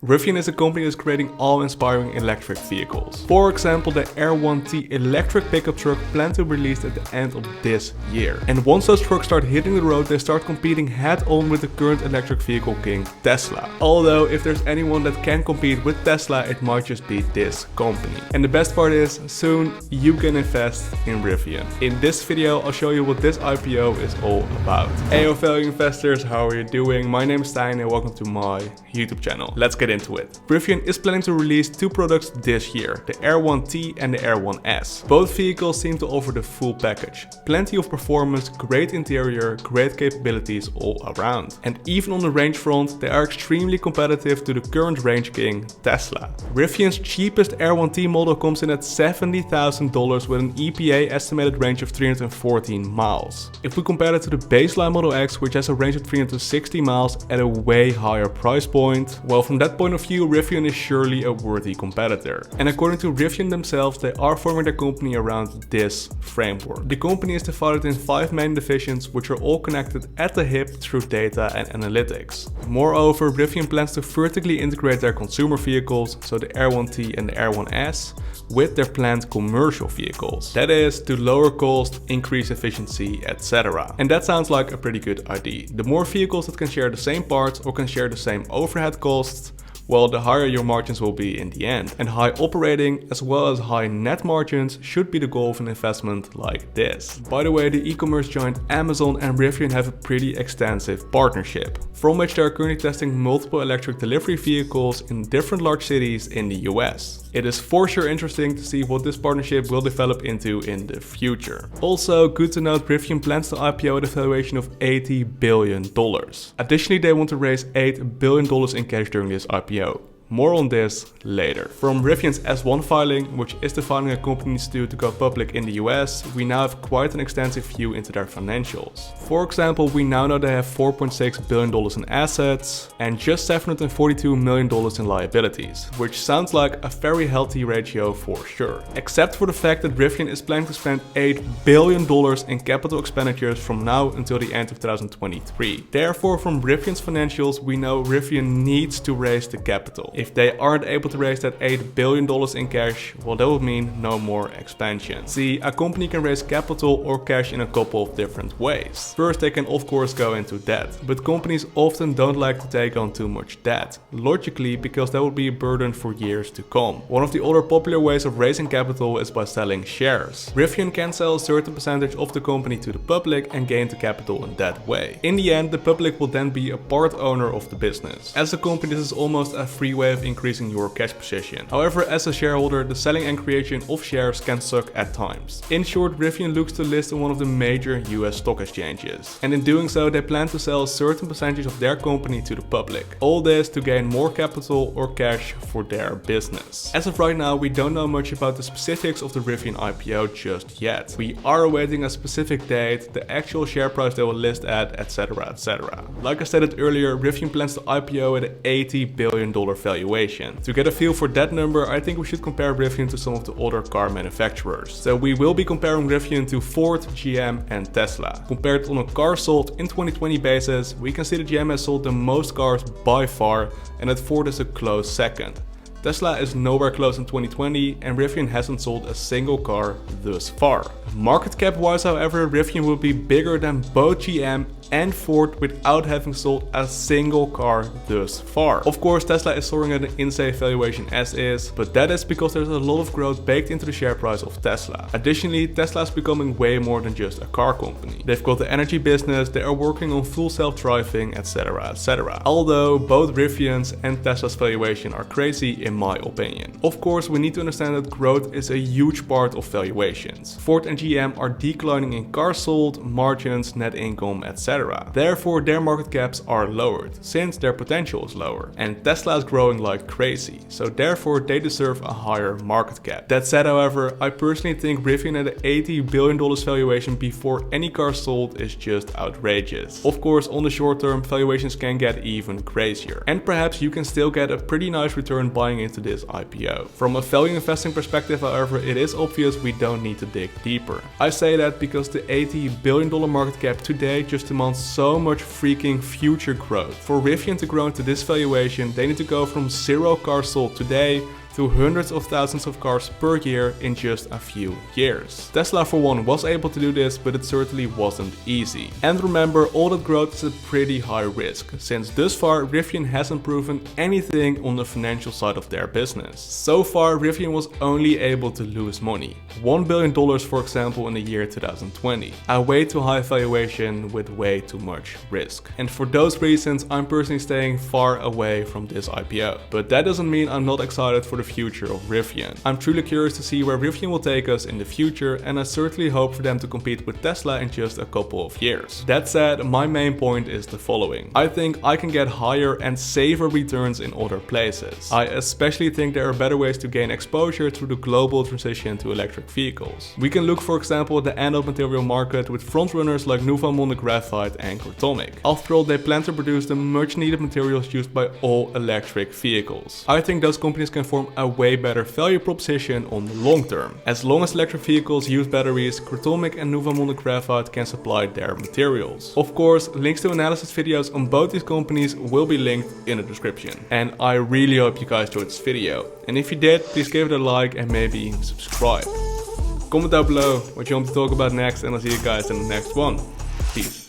Rivian is a company that's creating awe-inspiring electric vehicles. For example, the R1T electric pickup truck planned to be released at the end of this year. And once those trucks start hitting the road, they start competing head-on with the current electric vehicle king, Tesla. Although, if there's anyone that can compete with Tesla, it might just be this company. And the best part is, soon you can invest in Rivian. In this video, I'll show you what this IPO is all about. Hey value investors, how are you doing? My name is Stijn and welcome to my YouTube channel. Let's get into it. Rivian is planning to release two products this year, the R1T and the R1S. Both vehicles seem to offer the full package. Plenty of performance, great interior, great capabilities all around. And even on the range front, they are extremely competitive to the current range king, Tesla. Rivian's cheapest R1T model comes in at $70,000 with an EPA estimated range of 314 miles. If we compare that to the baseline Model X, which has a range of 360 miles at a way higher price point, well, from that point of view, Rivian is surely a worthy competitor. And according to Rivian themselves, they are forming their company around this framework. The company is divided in 5 main divisions, which are all connected at the hip through data and analytics. Moreover, Rivian plans to vertically integrate their consumer vehicles, so the R1T and the R1S, with their planned commercial vehicles. That is, to lower cost, increase efficiency, etc. And that sounds like a pretty good idea. The more vehicles that can share the same parts or can share the same overhead costs, well, the higher your margins will be in the end. And high operating as well as high net margins should be the goal of an investment like this. By the way, the e-commerce giant Amazon and Rivian have a pretty extensive partnership, from which they are currently testing multiple electric delivery vehicles in different large cities in the US. It is for sure interesting to see what this partnership will develop into in the future. Also, good to note, Rivian plans to IPO at a valuation of $80 billion. Additionally, they want to raise $8 billion in cash during this IPO. More on this later. From Rivian's S1 filing, which is the filing a company needs to do to go public in the US, we now have quite an extensive view into their financials. For example, we now know they have $4.6 billion in assets and just $742 million in liabilities, which sounds like a very healthy ratio for sure. Except for the fact that Rivian is planning to spend $8 billion in capital expenditures from now until the end of 2023. Therefore, from Rivian's financials, we know Rivian needs to raise the capital. If they aren't able to raise that $8 billion in cash, well, that would mean no more expansion. See, a company can raise capital or cash in a couple of different ways. First, they can of course go into debt, but companies often don't like to take on too much debt, logically because that would be a burden for years to come. One of the other popular ways of raising capital is by selling shares. Rivian can sell a certain percentage of the company to the public and gain the capital in that way. In the end, the public will then be a part owner of the business. As a company, this is almost a free way of increasing your cash position. However, as a shareholder, the selling and creation of shares can suck at times. In short, Rivian looks to list on one of the major US stock exchanges. And in doing so, they plan to sell a certain percentage of their company to the public. All this to gain more capital or cash for their business. As of right now, we don't know much about the specifics of the Rivian IPO just yet. We are awaiting a specific date, the actual share price they will list at, etc, etc. Like I stated earlier, Rivian plans to IPO at an $80 billion valuation. To get a feel for that number, I think we should compare Rivian to some of the other car manufacturers. So we will be comparing Rivian to Ford, GM and Tesla. Compared on a car sold in 2020 basis, we can see that GM has sold the most cars by far and that Ford is a close second. Tesla is nowhere close in 2020 and Rivian hasn't sold a single car thus far. Market cap wise, however, Rivian will be bigger than both GM and Ford without having sold a single car thus far. Of course, Tesla is soaring at an insane valuation as is, but that is because there's a lot of growth baked into the share price of Tesla. Additionally, Tesla is becoming way more than just a car company. They've got the energy business, they are working on full self-driving, etc, etc. Although both Rivian's and Tesla's valuation are crazy in my opinion. Of course, we need to understand that growth is a huge part of valuations. Ford and GM are declining in cars sold, margins, net income, etc. Therefore, their market caps are lowered, since their potential is lower. And Tesla is growing like crazy, so therefore they deserve a higher market cap. That said, however, I personally think Rivian at an $80 billion valuation before any car sold is just outrageous. Of course, on the short term, valuations can get even crazier. And perhaps you can still get a pretty nice return buying going into this IPO. From a value investing perspective, however, it is obvious we don't need to dig deeper. I say that because the $80 billion market cap today just demands so much freaking future growth. For Rivian to grow into this valuation, they need to go from 0 cars sold today to hundreds of thousands of cars per year in just a few years. Tesla for one was able to do this, but it certainly wasn't easy. And remember, all that growth is a pretty high risk, since thus far Rivian hasn't proven anything on the financial side of their business. So far Rivian was only able to lose money. $1 billion for example in the year 2020. A way too high valuation with way too much risk. And for those reasons I'm personally staying far away from this IPO. But that doesn't mean I'm not excited for the future of Rivian. I'm truly curious to see where Rivian will take us in the future, and I certainly hope for them to compete with Tesla in just a couple of years. That said, my main point is the following. I think I can get higher and safer returns in other places. I especially think there are better ways to gain exposure through the global transition to electric vehicles. We can look for example at the anode material market with frontrunners like Novamont Graphite and Cortomic. After all, they plan to produce the much needed materials used by all electric vehicles. I think those companies can form a way better value proposition on the long term. As long as electric vehicles use batteries, Cortomic and Novamont Graphite can supply their materials. Of course, links to analysis videos on both these companies will be linked in the description. And I really hope you guys enjoyed this video. And if you did, please give it a like and maybe subscribe. Comment down below what you want to talk about next, and I'll see you guys in the next one. Peace.